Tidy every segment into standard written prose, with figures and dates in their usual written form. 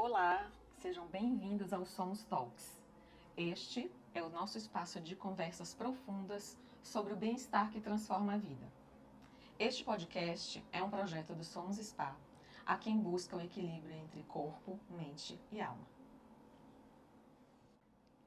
Olá, sejam bem-vindos ao Somos Talks. Este é o nosso espaço de conversas profundas sobre o bem-estar que transforma a vida. Este podcast é um projeto do Somos Spa, a quem busca o equilíbrio entre corpo, mente e alma.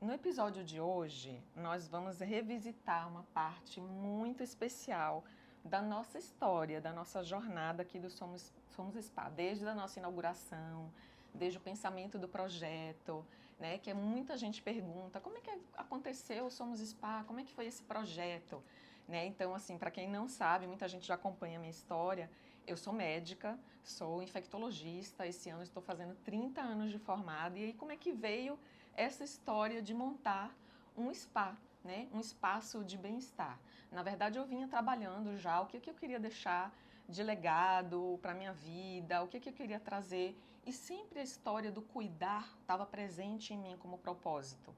No episódio de hoje, nós vamos revisitar uma parte muito especial da nossa história, da nossa jornada aqui do Somos Spa, desde a nossa inauguração, desde o pensamento do projeto, né, que muita gente pergunta, como é que aconteceu o Somos Spa, como é que foi esse projeto? Né? Então, assim, para quem não sabe, muita gente já acompanha a minha história, eu sou médica, sou infectologista, esse ano estou fazendo 30 anos de formada, e aí como é que veio essa história de montar um spa, né? Um espaço de bem-estar? Na verdade, eu vinha trabalhando já o que eu queria deixar de legado para a minha vida, o que eu queria trazer, e sempre a história do cuidar estava presente em mim como propósito.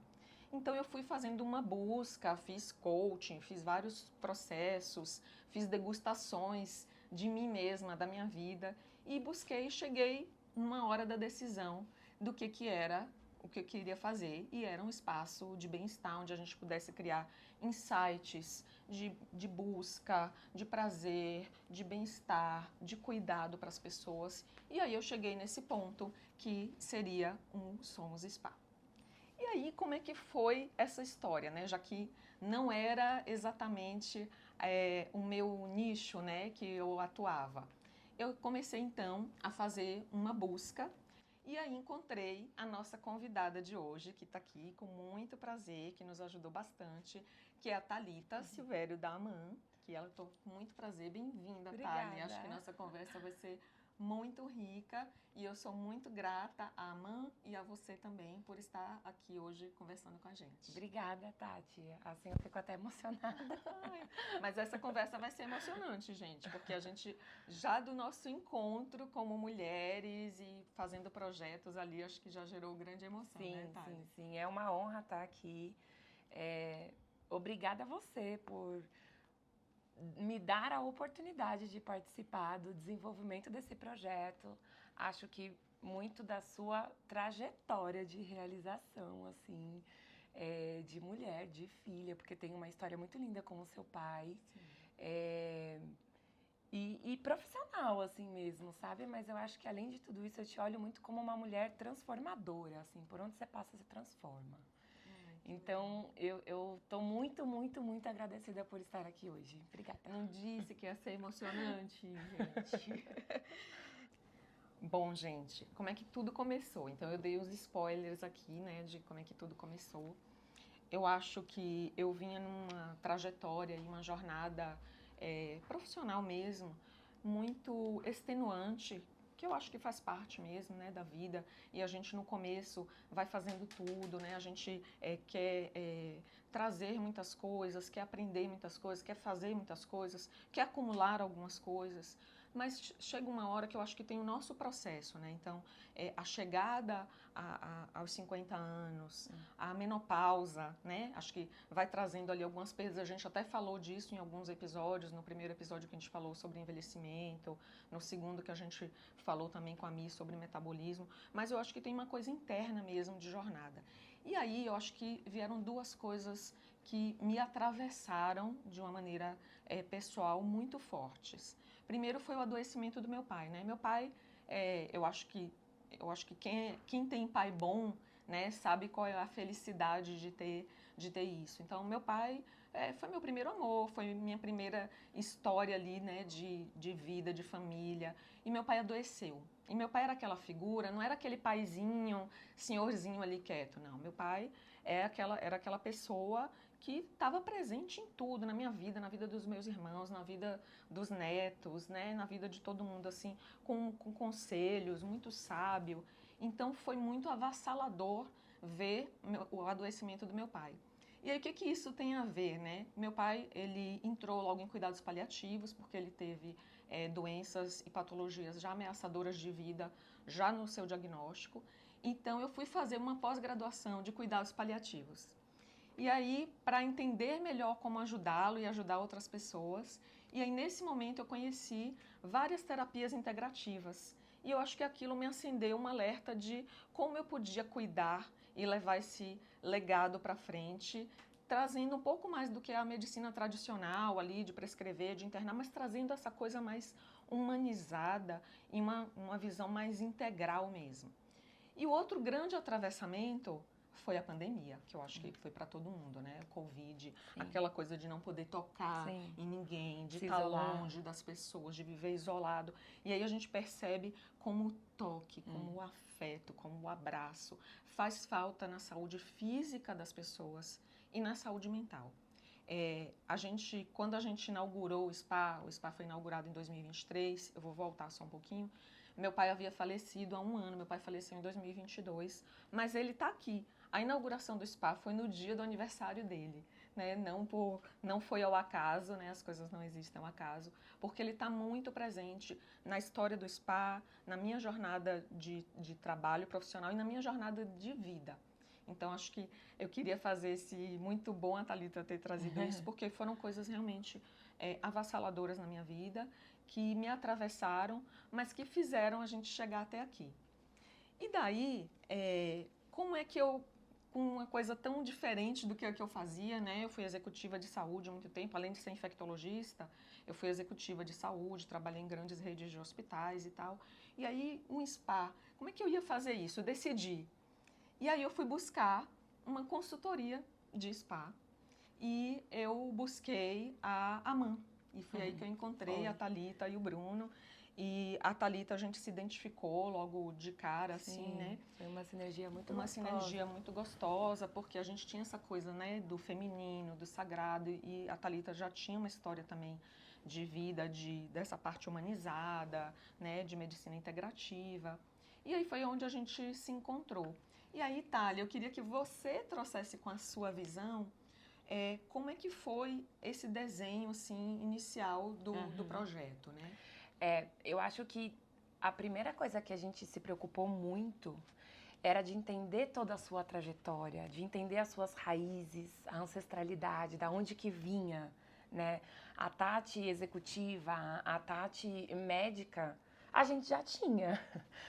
Então eu fui fazendo uma busca, fiz coaching, fiz vários processos, fiz degustações de mim mesma, da minha vida, e busquei e cheguei numa hora da decisão do que era o que eu queria fazer, e era um espaço de bem-estar onde a gente pudesse criar insights de busca, de prazer, de bem-estar, de cuidado para as pessoas. E aí eu cheguei nesse ponto que seria um Somos Spa. E aí, como é que foi essa história, né? Já que não era exatamente o meu nicho, né, que eu atuava. Eu comecei então a fazer uma busca e aí encontrei a nossa convidada de hoje, que está aqui com muito prazer, que nos ajudou bastante, que é a Thalita Silvério da AMAN, que ela estou com muito prazer. Bem-vinda, Thali. Acho que nossa conversa vai ser muito rica e eu sou muito grata à AMAN e a você também por estar aqui hoje conversando com a gente. Obrigada, Tati. Assim eu fico até emocionada. Ai, mas essa conversa vai ser emocionante, gente, porque a gente já do nosso encontro como mulheres e fazendo projetos ali, acho que já gerou grande emoção, né, Thali? Sim. É uma honra estar aqui. Obrigada a você por me dar a oportunidade de participar do desenvolvimento desse projeto. Acho que muito da sua trajetória de realização, assim, de mulher, de filha, porque tem uma história muito linda com o seu pai. E profissional, assim mesmo, sabe? Mas eu acho que, além de tudo isso, eu te olho muito como uma mulher transformadora, assim. Por onde você passa, você transforma. Então, eu tô muito agradecida por estar aqui hoje. Obrigada. Não disse que ia ser emocionante, gente. Bom, gente, como é que tudo começou? Então, eu dei os spoilers aqui, né, de como é que tudo começou. Eu acho que eu vinha numa trajetória e uma jornada profissional mesmo, muito extenuante, que eu acho que faz parte mesmo, né, da vida, e a gente no começo vai fazendo tudo, né, a gente quer trazer muitas coisas, quer aprender muitas coisas, quer fazer muitas coisas, quer acumular algumas coisas, mas chega uma hora que eu acho que tem o nosso processo, né, então a chegada aos 50 anos, a menopausa, né, acho que vai trazendo ali algumas perdas, a gente até falou disso em alguns episódios, no primeiro episódio que a gente falou sobre envelhecimento, no segundo que a gente falou também com a Mi sobre metabolismo, mas eu acho que tem uma coisa interna mesmo de jornada. E aí eu acho que vieram duas coisas que me atravessaram de uma maneira pessoal muito fortes. Primeiro foi o adoecimento do meu pai, né? Meu pai, eu acho que quem tem pai bom, né, sabe qual é a felicidade de ter isso. Então, meu pai foi meu primeiro amor, foi minha primeira história ali, né, de vida, de família. E meu pai adoeceu. E meu pai era aquela figura, não era aquele paizinho, senhorzinho ali quieto, não. Meu pai era aquela pessoa que estava presente em tudo, na minha vida, na vida dos meus irmãos, na vida dos netos, né, na vida de todo mundo, assim, com conselhos, muito sábio. Então foi muito avassalador ver o adoecimento do meu pai. E aí, o que isso tem a ver, né? Meu pai, ele entrou logo em cuidados paliativos, porque ele teve doenças e patologias já ameaçadoras de vida, já no seu diagnóstico. Então, eu fui fazer uma pós-graduação de cuidados paliativos. E aí, para entender melhor como ajudá-lo e ajudar outras pessoas, e aí nesse momento eu conheci várias terapias integrativas. E eu acho que aquilo me acendeu um alerta de como eu podia cuidar e levar esse legado para frente, trazendo um pouco mais do que a medicina tradicional ali, de prescrever, de internar, mas trazendo essa coisa mais humanizada e uma visão mais integral mesmo. E o outro grande atravessamento foi a pandemia, que eu acho que foi para todo mundo, né? O Covid, aquela coisa de não poder tocar em ninguém, de estar longe das pessoas, de viver isolado. E aí a gente percebe como o toque, como o afeto, como o abraço faz falta na saúde física das pessoas e na saúde mental. Quando a gente inaugurou o spa foi inaugurado em 2023, eu vou voltar só um pouquinho. Meu pai havia falecido há 1 ano, meu pai faleceu em 2022, mas ele está aqui. A inauguração do spa foi no dia do aniversário dele, né? Não foi ao acaso, né? As coisas não existem ao acaso, porque ele está muito presente na história do spa, na minha jornada de trabalho profissional e na minha jornada de vida. Então, acho que eu queria fazer esse muito bom a Thalita ter trazido isso, porque foram coisas realmente avassaladoras na minha vida, que me atravessaram, mas que fizeram a gente chegar até aqui. E daí, como é que eu, com uma coisa tão diferente do que eu fazia, né? Eu fui executiva de saúde há muito tempo, além de ser infectologista, eu fui executiva de saúde, trabalhei em grandes redes de hospitais e tal. E aí, um spa, como é que eu ia fazer isso? Eu decidi. E aí eu fui buscar uma consultoria de spa e eu busquei a AMAN. E foi aí que eu encontrei a Thalita e o Bruno. E a Thalita a gente se identificou logo de cara, assim, né? Foi uma sinergia muito Uma gostosa. sinergia muito gostosa, porque a gente tinha essa coisa, né, do feminino, do sagrado. E a Thalita já tinha uma história também de vida, dessa parte humanizada, né, de medicina integrativa. E aí foi onde a gente se encontrou. E aí, Thalia, eu queria que você trouxesse com a sua visão como é que foi esse desenho assim, inicial do projeto, né? Eu acho que a primeira coisa que a gente se preocupou muito era de entender toda a sua trajetória, de entender as suas raízes, a ancestralidade, da onde que vinha, né? A Tati executiva, a Tati médica, a gente já tinha.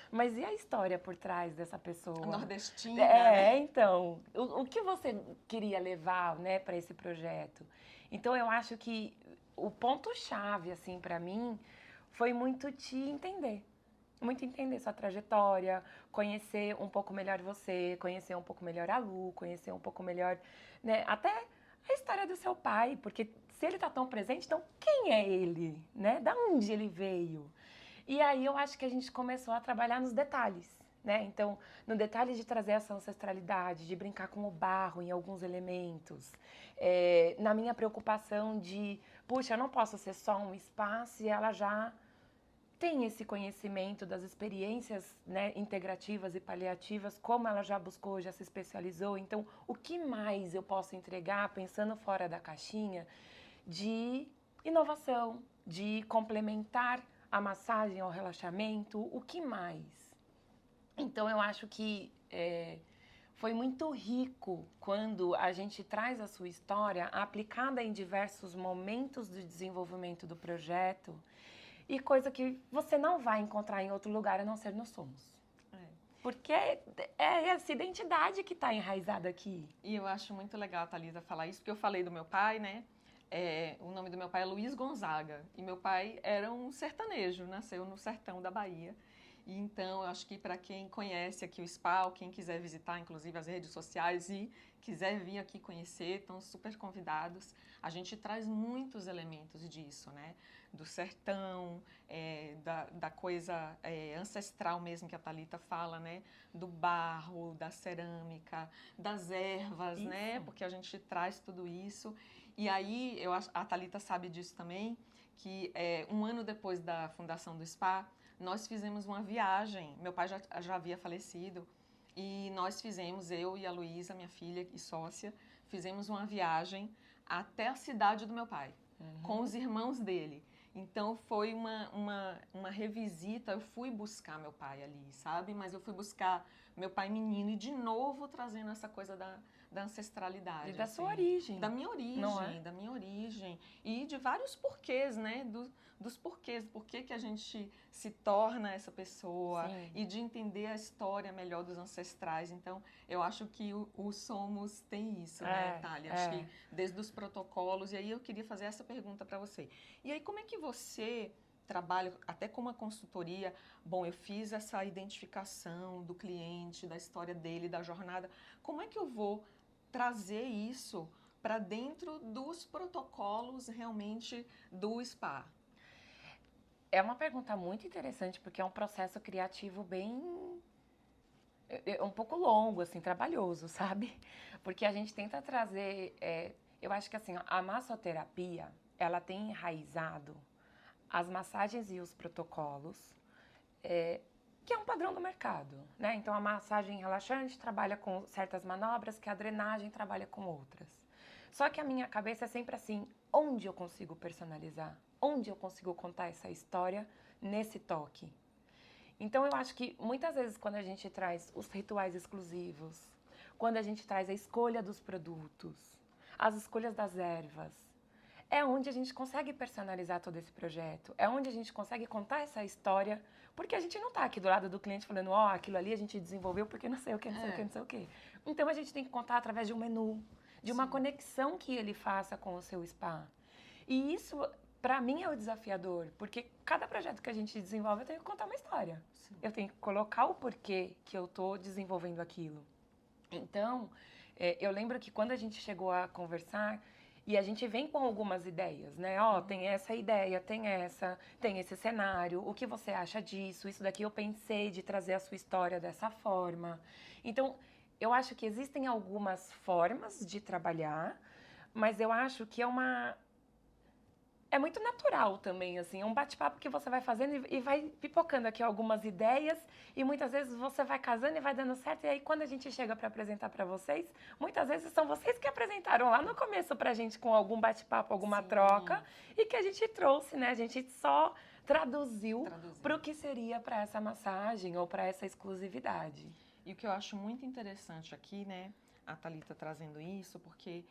Mas e a história por trás dessa pessoa? Nordestina, né? Então, o que você queria levar, né, para esse projeto? Então, eu acho que o ponto-chave, assim, para mim, foi muito te entender. Muito entender sua trajetória, conhecer um pouco melhor você, conhecer um pouco melhor a Lu, conhecer um pouco melhor, né, até a história do seu pai, porque se ele tá tão presente, então quem é ele, né? Da onde ele veio? E aí eu acho que a gente começou a trabalhar nos detalhes, né? Então, no detalhe de trazer essa ancestralidade, de brincar com o barro em alguns elementos, na minha preocupação de, puxa, eu não posso ser só um espaço e ela já tem esse conhecimento das experiências, né, integrativas e paliativas, como ela já buscou, já se especializou. Então, o que mais eu posso entregar, pensando fora da caixinha, de inovação, de complementar a massagem ao relaxamento, o que mais? Então, eu acho que foi muito rico quando a gente traz a sua história aplicada em diversos momentos do desenvolvimento do projeto, e coisa que você não vai encontrar em outro lugar a não ser no Somos. Porque é essa identidade que está enraizada aqui. E eu acho muito legal a Thalita falar isso, porque eu falei do meu pai, né? O nome do meu pai é Luiz Gonzaga. E meu pai era um sertanejo, nasceu no sertão da Bahia. E então, eu acho que para quem conhece aqui o spa, ou quem quiser visitar, inclusive, as redes sociais e quiser vir aqui conhecer, estão super convidados. A gente traz muitos elementos disso, né? Do sertão, da coisa ancestral mesmo que a Thalita fala, né? Do barro, da cerâmica, das ervas, Isso. né? Porque a gente traz tudo isso. E aí, a Thalita sabe disso também, que 1 ano depois da fundação do spa, nós fizemos uma viagem. Meu pai já havia falecido e nós fizemos, eu e a Luísa, minha filha e sócia, fizemos uma viagem até a cidade do meu pai, com os irmãos dele. Então, foi uma revisita. Eu fui buscar meu pai ali, sabe? Mas eu fui buscar meu pai menino, e de novo trazendo essa coisa da ancestralidade. E da assim, sua origem. Da minha origem, não é? da minha origem. E de vários porquês, né? Dos porquês, por que a gente se torna essa pessoa. Sim. E de entender a história melhor dos ancestrais. Então, eu acho que o Somos tem isso, né, Thalia? Acho que desde os protocolos. E aí eu queria fazer essa pergunta para você. E aí, como é que você trabalha, até com uma consultoria? Bom, eu fiz essa identificação do cliente, da história dele, da jornada. Como é que eu vou trazer isso para dentro dos protocolos realmente do spa? É uma pergunta muito interessante, porque é um processo criativo bem... um pouco longo, assim, trabalhoso, sabe? Porque a gente tenta trazer... eu acho que, assim, a massoterapia, ela tem enraizado as massagens e os protocolos, que é um padrão do mercado, né? Então, a massagem relaxante trabalha com certas manobras, que a drenagem trabalha com outras. Só que a minha cabeça é sempre assim, onde eu consigo personalizar? Onde eu consigo contar essa história nesse toque? Então, eu acho que muitas vezes quando a gente traz os rituais exclusivos, quando a gente traz a escolha dos produtos, as escolhas das ervas, é onde a gente consegue personalizar todo esse projeto, é onde a gente consegue contar essa história, porque a gente não está aqui do lado do cliente falando, aquilo ali a gente desenvolveu porque não sei o que, não sei o que, não sei o que. Então, a gente tem que contar através de um menu, de uma conexão que ele faça com o seu spa. E isso, para mim, é o desafiador, porque cada projeto que a gente desenvolve, eu tenho que contar uma história. Sim. Eu tenho que colocar o porquê que eu estou desenvolvendo aquilo. Então, eu lembro que quando a gente chegou a conversar, e a gente vem com algumas ideias, né? Tem essa ideia, tem esse cenário, o que você acha disso? Isso daqui eu pensei de trazer a sua história dessa forma. Então, eu acho que existem algumas formas de trabalhar, mas eu acho que é muito natural também, assim, é um bate-papo que você vai fazendo e vai pipocando aqui algumas ideias e muitas vezes você vai casando e vai dando certo e aí quando a gente chega para apresentar para vocês, muitas vezes são vocês que apresentaram lá no começo pra gente com algum bate-papo, alguma troca e que a gente trouxe, né? A gente só traduziu para o que seria para essa massagem ou para essa exclusividade. E o que eu acho muito interessante aqui, né, a Thalita trazendo isso, porque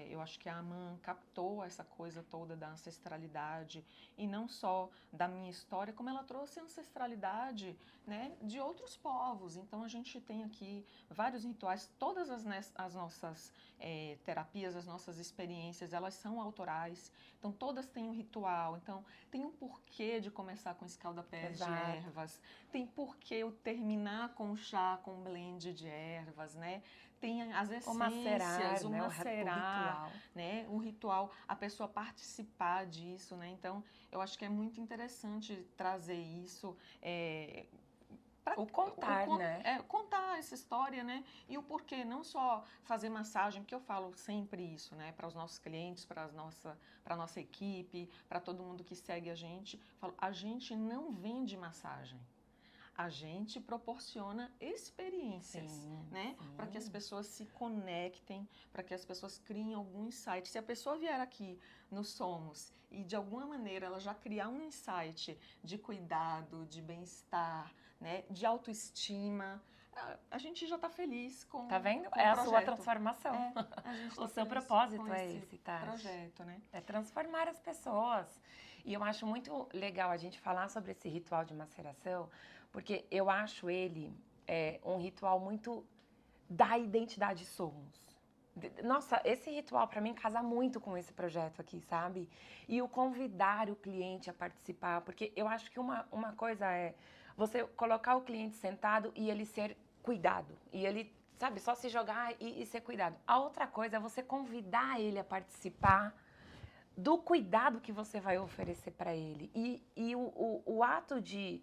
eu acho que a Aman captou essa coisa toda da ancestralidade e não só da minha história, como ela trouxe a ancestralidade, né, de outros povos. Então a gente tem aqui vários rituais, todas as nossas terapias, as nossas experiências, elas são autorais. Então todas têm um ritual, então tem um porquê de começar com escaldapés de ervas, tem porquê eu terminar com chá com blend de ervas, né? Tem as essências, o macerar, né? Um ritual, a pessoa participar disso, né? Então, eu acho que é muito interessante trazer isso. Né? Contar essa história, né? E o porquê, não só fazer massagem, porque eu falo sempre isso, né? Para os nossos clientes, para a nossa equipe, para todo mundo que segue a gente. Falo, a gente não vende massagem. A gente proporciona experiências, né? Para que as pessoas se conectem, para que as pessoas criem algum insight. Se a pessoa vier aqui no Somos e de alguma maneira ela já criar um insight de cuidado, de bem-estar, né? De autoestima, a gente já está feliz com Tá vendo? Com é o a projeto. sua transformação. O seu propósito é esse, tá? Projeto, né? É transformar as pessoas. E eu acho muito legal a gente falar sobre esse ritual de maceração, porque eu acho ele um ritual muito da identidade Somos. Nossa, esse ritual para mim casa muito com esse projeto aqui, sabe? E o convidar o cliente a participar, porque eu acho que uma coisa é você colocar o cliente sentado e ele ser cuidado, e ele, sabe, só se jogar e ser cuidado. A outra coisa é você convidar ele a participar do cuidado que você vai oferecer para ele. E o ato de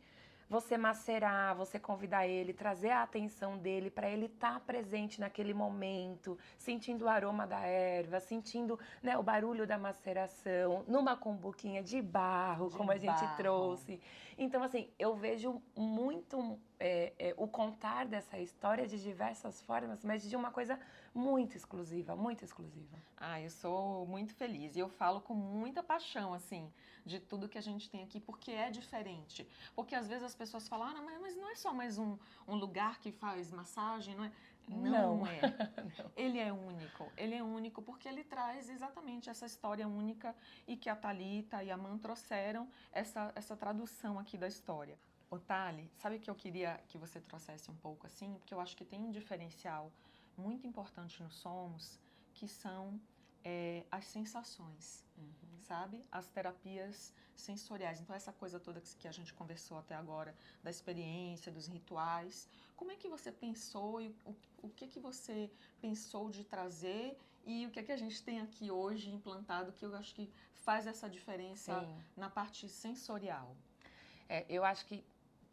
você macerar, você convidar ele, trazer a atenção dele para ele estar presente naquele momento, sentindo o aroma da erva, sentindo, né, o barulho da maceração, numa cumbuquinha de barro, como a gente trouxe. Então, assim, eu vejo muito o contar dessa história de diversas formas, mas de uma coisa muito exclusiva, muito exclusiva. Ah, eu sou muito feliz e eu falo com muita paixão, assim, de tudo que a gente tem aqui, porque é diferente. Porque às vezes as pessoas falam, ah, mas não é só mais um lugar que faz massagem, não é? Não é. Não. Ele é único porque ele traz exatamente essa história única e que a Thalita e a Man trouxeram essa tradução aqui da história. Ô, Thali, sabe que eu queria que você trouxesse um pouco assim? Porque eu acho que tem um diferencial muito importante no Somos, que são as sensações, sabe? As terapias sensoriais. Então, essa coisa toda que a gente conversou até agora, da experiência, dos rituais, como é que você pensou e o que você pensou de trazer e o que é que a gente tem aqui hoje implantado que eu acho que faz essa diferença Sim. na parte sensorial? Eu acho que,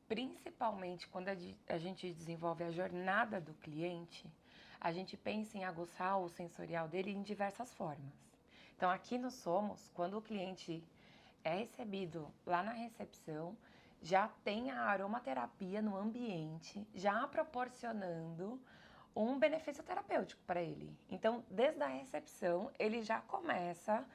principalmente quando a gente desenvolve a jornada do cliente, a gente pensa em aguçar o sensorial dele em diversas formas. Então, aqui no Somos, quando o cliente é recebido lá na recepção, já tem a aromaterapia no ambiente, já proporcionando um benefício terapêutico para ele. Então, desde a recepção, ele já começa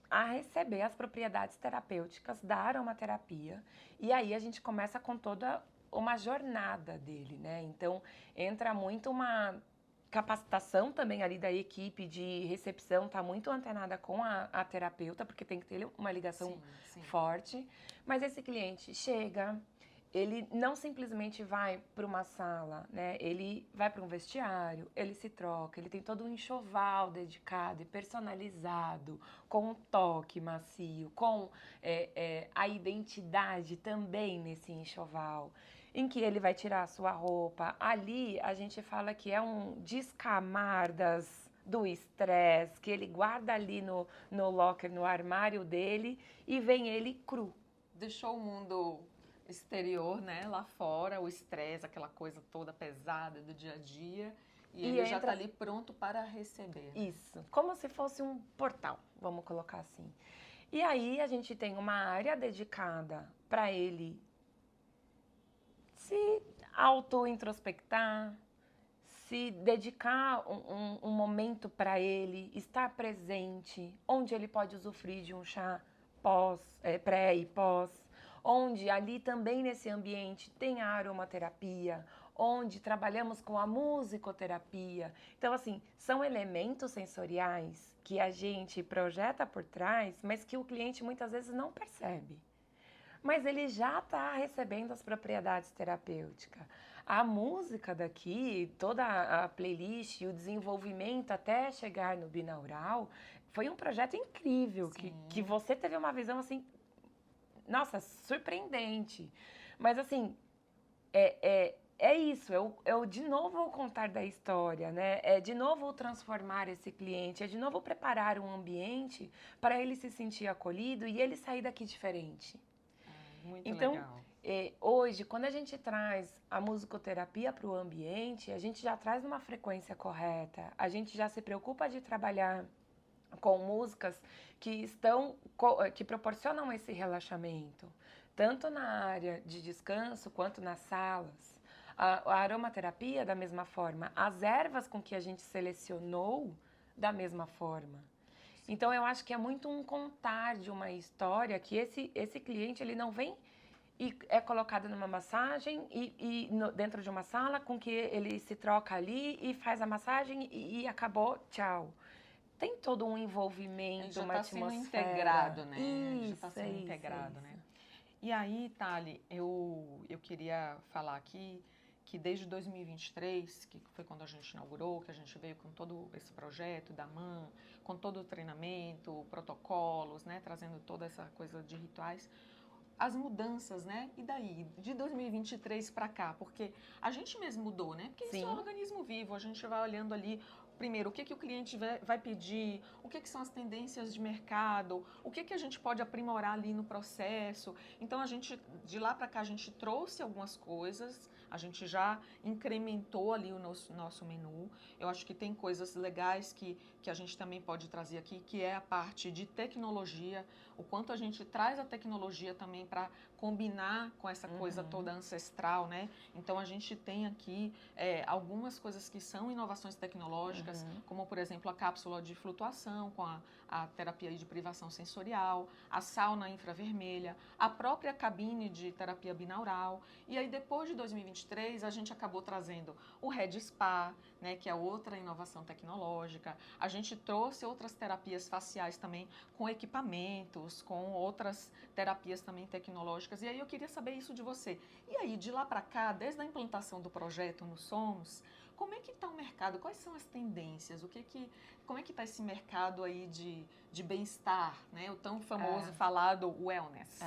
a receber as propriedades terapêuticas da aromaterapia. E aí a gente começa com toda uma jornada dele, né? Então, entra muito uma capacitação também ali da equipe de recepção, tá muito antenada com a terapeuta, porque tem que ter uma ligação forte. Mas esse cliente chega, ele não simplesmente vai para uma sala, né? Ele vai para um vestiário, ele se troca, ele tem todo um enxoval dedicado e personalizado, com um toque macio, com a identidade também nesse enxoval, em que ele vai tirar a sua roupa. Ali a gente fala que é um descamar do estresse, que ele guarda ali no locker, no armário dele, e vem ele cru. Deixou o mundo exterior, né, lá fora, o estresse, aquela coisa toda pesada do dia a dia, e ele já está ali pronto para receber. Isso, como se fosse um portal, vamos colocar assim. E aí a gente tem uma área dedicada para ele se auto-introspectar, se dedicar um momento para ele, estar presente, onde ele pode usufruir de um chá pré e pós, onde ali também nesse ambiente tem a aromaterapia, onde trabalhamos com a musicoterapia. Então, assim, são elementos sensoriais que a gente projeta por trás, mas que o cliente muitas vezes não percebe. Mas ele já está recebendo as propriedades terapêuticas. A música daqui, toda a playlist, o desenvolvimento até chegar no binaural, foi um projeto incrível, que você teve uma visão assim, nossa, surpreendente. Mas assim, é isso, é de novo o contar da história, né? É de novo transformar esse cliente, é de novo preparar um ambiente para ele se sentir acolhido e ele sair daqui diferente. Muito então, legal. Hoje, quando a gente traz a musicoterapia para o ambiente, a gente já traz numa frequência correta, a gente já se preocupa de trabalhar com músicas que proporcionam esse relaxamento, tanto na área de descanso quanto nas salas. A aromaterapia, da mesma forma, as ervas com que a gente selecionou, da mesma forma. Então, eu acho que é muito um contar de uma história que esse cliente ele não vem e é colocado numa massagem dentro de uma sala com que ele se troca ali e faz a massagem e acabou, tchau. Tem todo um envolvimento, uma atmosfera. Sendo integrado, né? Isso, já está sendo integrado, né? E aí, Thali, eu queria falar aqui que desde 2023, que foi quando a gente inaugurou, que a gente veio com todo esse projeto da MAN, com todo o treinamento, protocolos, né, trazendo toda essa coisa de rituais, as mudanças, né? E daí, de 2023 para cá, porque a gente mesmo mudou, né? Porque isso é um organismo vivo, a gente vai olhando ali primeiro, o que o cliente vai pedir, o que são as tendências de mercado, o que a gente pode aprimorar ali no processo. Então, de lá para cá, a gente trouxe algumas coisas, a gente já incrementou ali o nosso menu. Eu acho que tem coisas legais que a gente também pode trazer aqui, que é a parte de tecnologia, o quanto a gente traz a tecnologia também para combinar com essa coisa toda ancestral, né? Então, a gente tem aqui algumas coisas que são inovações tecnológicas, como, por exemplo, a cápsula de flutuação com a terapia de privação sensorial, a sauna infravermelha, a própria cabine de terapia binaural. E aí, depois de 2023, a gente acabou trazendo o Red Spa, né, que é outra inovação tecnológica. A gente trouxe outras terapias faciais também com equipamentos, com outras terapias também tecnológicas. E aí eu queria saber isso de você. E aí, de lá para cá, desde a implantação do projeto no Somos, como é que está o mercado? Quais são as tendências? Como é que está esse mercado aí de bem-estar, né? O tão famoso, falado wellness.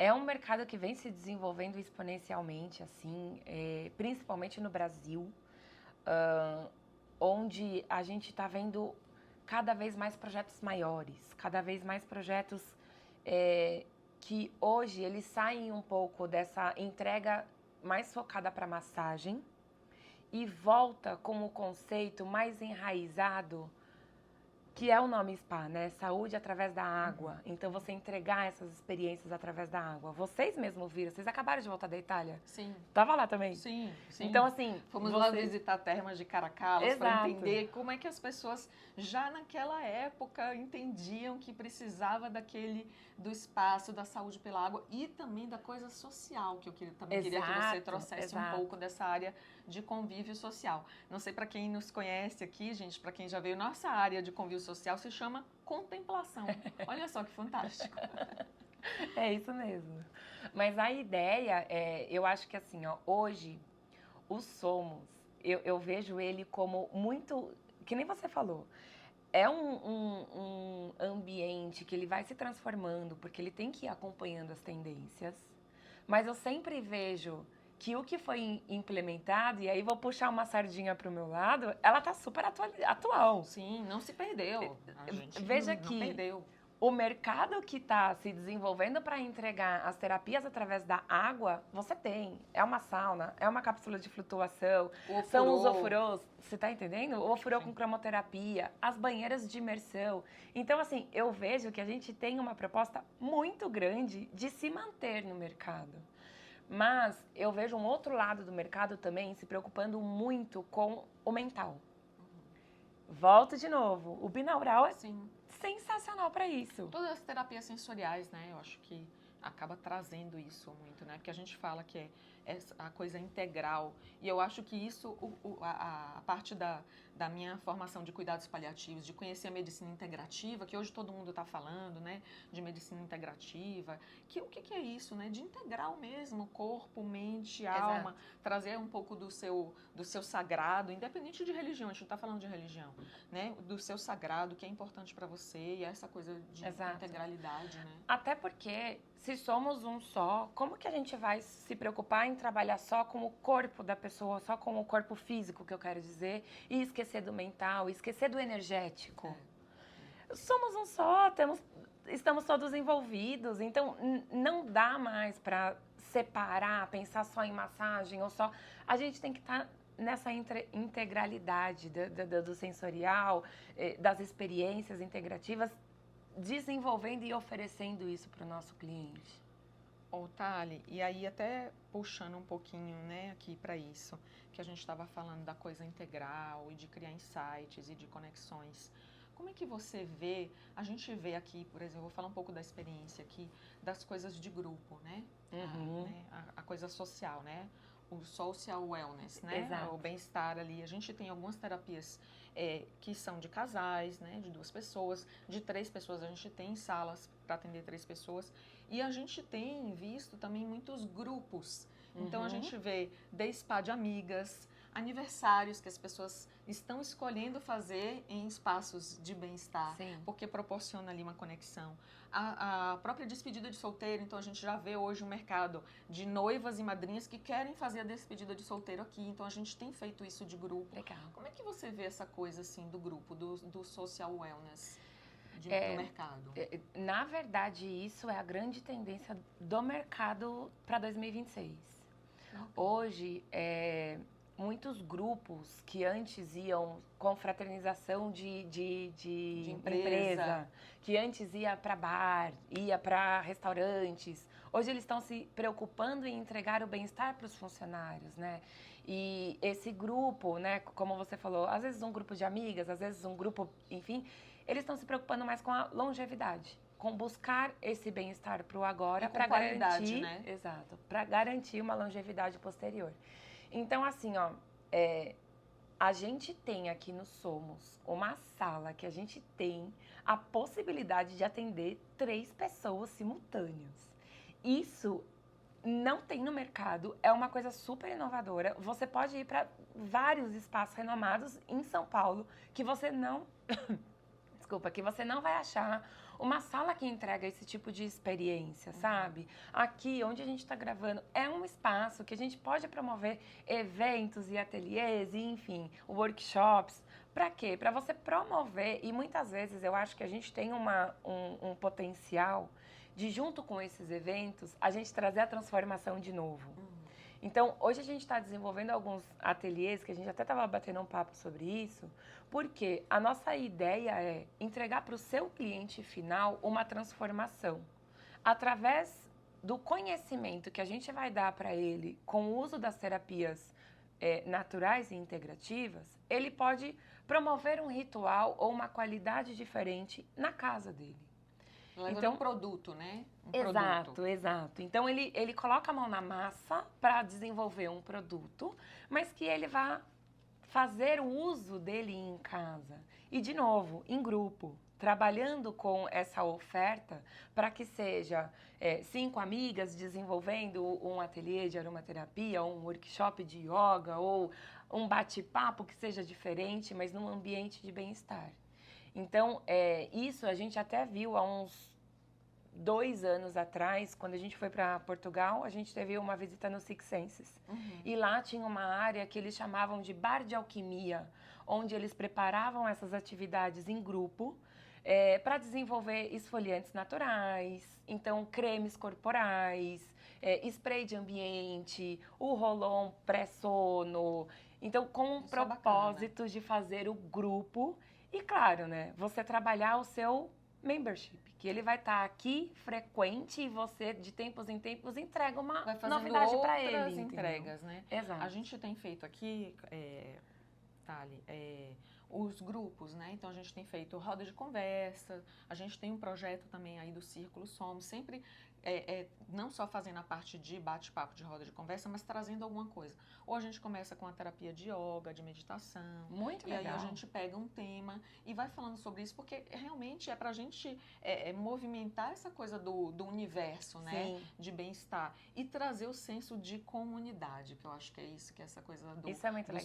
É um mercado que vem se desenvolvendo exponencialmente, assim, principalmente no Brasil, onde a gente está vendo cada vez mais projetos maiores, cada vez mais projetos que hoje eles saem um pouco dessa entrega mais focada para massagem e volta com o conceito mais enraizado, que é o nome spa, né? Saúde através da água. Então, você entregar essas experiências através da água. Vocês mesmos viram, vocês acabaram de voltar da Itália? Sim. Tava lá também? Sim, sim. Então, assim... Fomos lá visitar termas de Caracalas para entender como é que as pessoas já naquela época entendiam que precisava do espaço, da saúde pela água e também da coisa social, que eu também queria que você trouxesse um pouco dessa área de convívio social. Não sei para quem nos conhece aqui, gente, para quem já veio, nossa área de convívio social se chama contemplação. Olha só que fantástico. É isso mesmo. Mas a ideia, eu acho que assim, ó, hoje, o Somos, eu vejo ele como muito, que nem você falou, é um ambiente que ele vai se transformando, porque ele tem que ir acompanhando as tendências, mas eu sempre vejo que o que foi implementado, e aí vou puxar uma sardinha para o meu lado, ela tá super atual. Sim, não se perdeu. A gente Veja não perdeu. O mercado que está se desenvolvendo para entregar as terapias através da água, você tem. É uma sauna, é uma cápsula de flutuação, são os ofurôs, você está entendendo? O ofurô com cromoterapia, as banheiras de imersão. Então, assim, eu vejo que a gente tem uma proposta muito grande de se manter no mercado. Mas eu vejo um outro lado do mercado também se preocupando muito com o mental. Volto de novo, o binaural é sensacional para isso. Todas as terapias sensoriais, né? Eu acho que acaba trazendo isso muito, né? Porque a gente fala que é a coisa integral. E eu acho que isso, a parte da minha formação de cuidados paliativos, de conhecer a medicina integrativa, que hoje todo mundo está falando, né? De medicina integrativa. O que é isso, né? De integral mesmo, corpo, mente, alma. Trazer um pouco do seu sagrado, independente de religião, a gente não está falando de religião, né? Do seu sagrado, que é importante para você, e essa coisa de integralidade, né? Até porque, se somos um só, como que a gente vai se preocupar em trabalhar só com o corpo da pessoa, só com o corpo físico, que eu quero dizer, e esquecer do mental, esquecer do energético? Somos um só, estamos todos envolvidos, então não dá mais para separar, pensar só em massagem ou só... A gente tem que estar nessa integralidade do sensorial, das experiências integrativas, desenvolvendo e oferecendo isso para o nosso cliente. Thali, e aí até puxando um pouquinho, né, aqui para isso, que a gente estava falando da coisa integral e de criar insights e de conexões. Como é que você vê, a gente vê aqui, por exemplo, eu vou falar um pouco da experiência aqui, das coisas de grupo, né? A coisa social, né? O social wellness, né? Exato. O bem-estar ali. A gente tem algumas terapias que são de casais, né? De 2 pessoas, de 3 pessoas. A gente tem salas para atender 3 pessoas. E a gente tem visto também muitos grupos. Então, a gente vê day spa de amigas, aniversários que as pessoas estão escolhendo fazer em espaços de bem-estar, porque proporciona ali uma conexão. A própria despedida de solteiro, então a gente já vê hoje um mercado de noivas e madrinhas que querem fazer a despedida de solteiro aqui, então a gente tem feito isso de grupo. Legal. Como é que você vê essa coisa assim do grupo, do social wellness do mercado? Na verdade, isso é a grande tendência do mercado para 2026. Hoje, muitos grupos que antes iam com fraternização de empresa, que antes ia para bar, ia para restaurantes, hoje eles estão se preocupando em entregar o bem-estar para os funcionários, né? E esse grupo, né, como você falou, às vezes um grupo de amigas, às vezes um grupo, enfim, eles estão se preocupando mais com a longevidade, com buscar esse bem-estar para o agora, para garantir, né? Exato, para garantir uma longevidade posterior. Então, assim, ó, a gente tem aqui no Somos uma sala que a gente tem a possibilidade de atender 3 pessoas simultâneas. Isso não tem no mercado, é uma coisa super inovadora. Você pode ir para vários espaços renomados em São Paulo que você não... Desculpa, que você não vai achar uma sala que entrega esse tipo de experiência, sabe? Aqui, onde a gente está gravando, é um espaço que a gente pode promover eventos e ateliês, e, enfim, workshops. Para quê? Para você promover, e muitas vezes eu acho que a gente tem um potencial de, junto com esses eventos, a gente trazer a transformação de novo. Então, hoje a gente está desenvolvendo alguns ateliês, que a gente até estava batendo um papo sobre isso, porque a nossa ideia é entregar para o seu cliente final uma transformação. Através do conhecimento que a gente vai dar para ele com o uso das terapias naturais e integrativas, ele pode promover um ritual ou uma qualidade diferente na casa dele. Então, um produto, né? Exato. Então, ele coloca a mão na massa para desenvolver um produto, mas que ele vá fazer o uso dele em casa. E, de novo, em grupo, trabalhando com essa oferta para que seja 5 amigas desenvolvendo um ateliê de aromaterapia, ou um workshop de yoga, ou um bate-papo que seja diferente, mas num ambiente de bem-estar. Então, isso a gente até viu há uns 2 anos atrás, quando a gente foi para Portugal, a gente teve uma visita no Six Senses. E lá tinha uma área que eles chamavam de bar de alquimia, onde eles preparavam essas atividades em grupo para desenvolver esfoliantes naturais, então cremes corporais, spray de ambiente, o roll-on pré-sono. Então, com o propósito de fazer o grupo e, claro, né, você trabalhar o seu membership, que ele vai estar aqui frequente e você, de tempos em tempos, entrega uma novidade para ele. Outras entregas, né? Exato. A gente tem feito aqui, Thali, os grupos, né? Então, a gente tem feito roda de conversa, a gente tem um projeto também aí do Círculo Somos, sempre não só fazendo a parte de bate-papo, de roda de conversa, mas trazendo alguma coisa. Ou a gente começa com a terapia de yoga, de meditação. Muito legal. E aí a gente pega um tema e vai falando sobre isso, porque realmente é pra gente movimentar essa coisa do universo, né? Sim. De bem-estar. E trazer o senso de comunidade, que eu acho que é isso, que é essa coisa do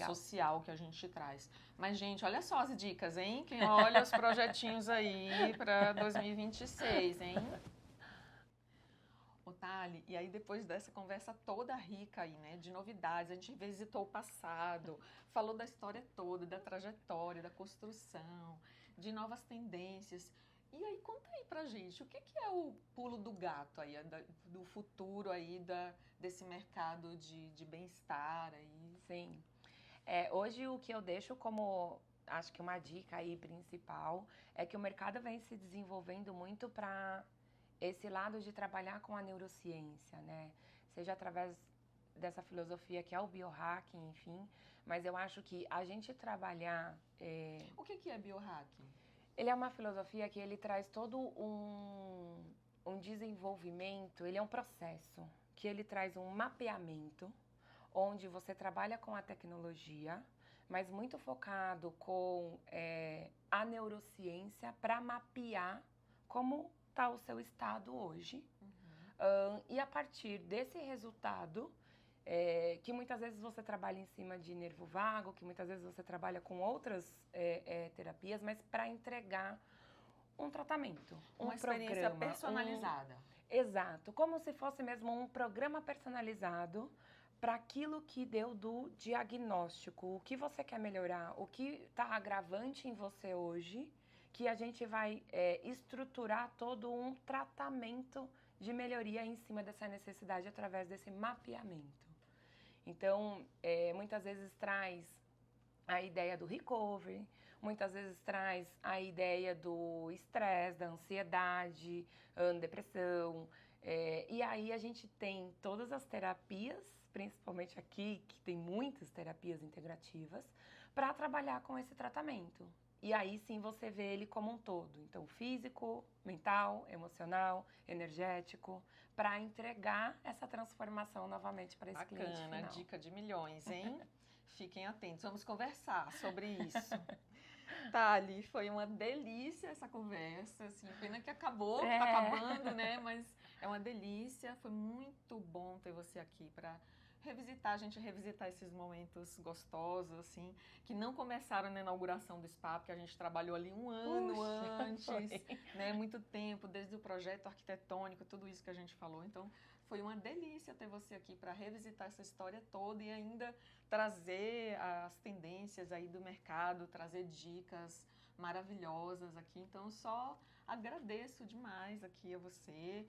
social que a gente traz. Mas, gente, olha só as dicas, hein? Quem olha os projetinhos aí pra 2026, hein? Thali, e aí depois dessa conversa toda rica aí, né, de novidades, a gente visitou o passado, falou da história toda, da trajetória, da construção, de novas tendências. E aí, conta aí pra gente, o que é o pulo do gato aí, do futuro aí, desse mercado de bem-estar aí? Sim. Hoje o que eu deixo como, acho que uma dica aí principal, é que o mercado vem se desenvolvendo muito para esse lado de trabalhar com a neurociência, né? Seja através dessa filosofia que é o biohacking, enfim. Mas eu acho que a gente trabalhar... O que é biohacking? Ele é uma filosofia que ele traz todo um desenvolvimento, ele é um processo, que ele traz um mapeamento, onde você trabalha com a tecnologia, mas muito focado com a neurociência para mapear como está o seu estado hoje. E a partir desse resultado, que muitas vezes você trabalha em cima de nervo vago, que muitas vezes você trabalha com outras terapias, mas para entregar um tratamento, uma experiência personalizada. Exato, como se fosse mesmo um programa personalizado para aquilo que deu do diagnóstico, o que você quer melhorar, o que está agravante em você hoje, que a gente vai estruturar todo um tratamento de melhoria em cima dessa necessidade através desse mapeamento. Então, muitas vezes traz a ideia do recovery, muitas vezes traz a ideia do estresse, da ansiedade, depressão. E aí a gente tem todas as terapias, principalmente aqui, que tem muitas terapias integrativas, para trabalhar com esse tratamento. E aí sim você vê ele como um todo. Então, físico, mental, emocional, energético, para entregar essa transformação novamente para esse cliente final. Bacana, dica de milhões, hein? Fiquem atentos, vamos conversar sobre isso. Thali, foi uma delícia essa conversa, assim, pena que acabou, tá acabando, né? Mas é uma delícia, foi muito bom ter você aqui para a gente revisitar esses momentos gostosos, assim, que não começaram na inauguração do spa, porque a gente trabalhou ali um ano antes, né? Muito tempo, desde o projeto arquitetônico, tudo isso que a gente falou. Então, foi uma delícia ter você aqui para revisitar essa história toda e ainda trazer as tendências aí do mercado, trazer dicas maravilhosas aqui. Então, só agradeço demais aqui a você.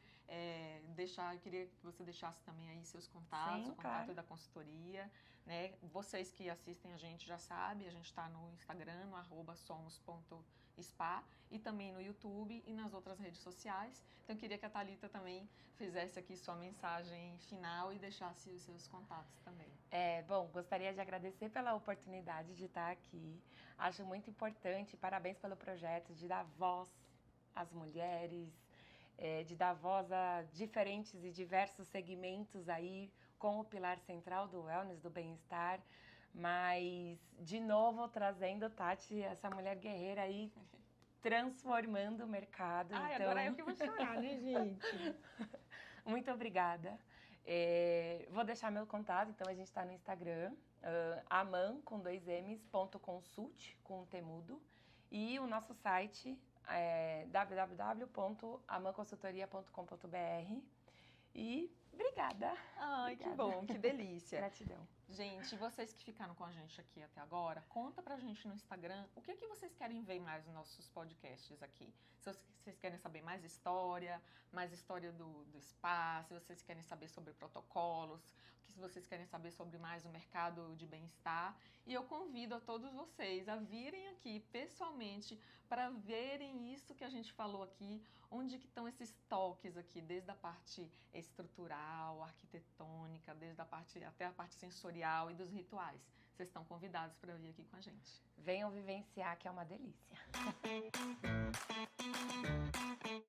Eu queria que você deixasse também aí seus contatos, o contato da consultoria, né? Vocês que assistem a gente já sabem, a gente está no Instagram, no @somos.spa e também no YouTube e nas outras redes sociais. Então, eu queria que a Thalita também fizesse aqui sua mensagem final e deixasse os seus contatos também. Bom, gostaria de agradecer pela oportunidade de estar aqui. Acho muito importante, parabéns pelo projeto, de dar voz às mulheres, de dar voz a diferentes e diversos segmentos aí, com o pilar central do wellness, do bem-estar. Mas, de novo, trazendo, Tati, essa mulher guerreira aí, transformando o mercado. Ai, então... agora eu que vou chorar, né, gente? Muito obrigada. Vou deixar meu contato, então a gente está no Instagram, aman, com 2 M's, .consult, com um T mudo, e o nosso site é www.amanconsultoria.com.br. E obrigada. Ai, obrigada. Que bom, que delícia. Gratidão. Gente, vocês que ficaram com a gente aqui até agora, conta pra gente no Instagram o que é que vocês querem ver mais nos nossos podcasts aqui. Se vocês querem saber mais história do spa, se vocês querem saber sobre protocolos, se vocês querem saber sobre mais o mercado de bem-estar. E eu convido a todos vocês a virem aqui pessoalmente para verem isso que a gente falou aqui, onde que estão esses toques aqui, desde a parte estrutural, arquitetônica, desde a parte até a parte sensorial e dos rituais. Vocês estão convidados para vir aqui com a gente. Venham vivenciar, que é uma delícia.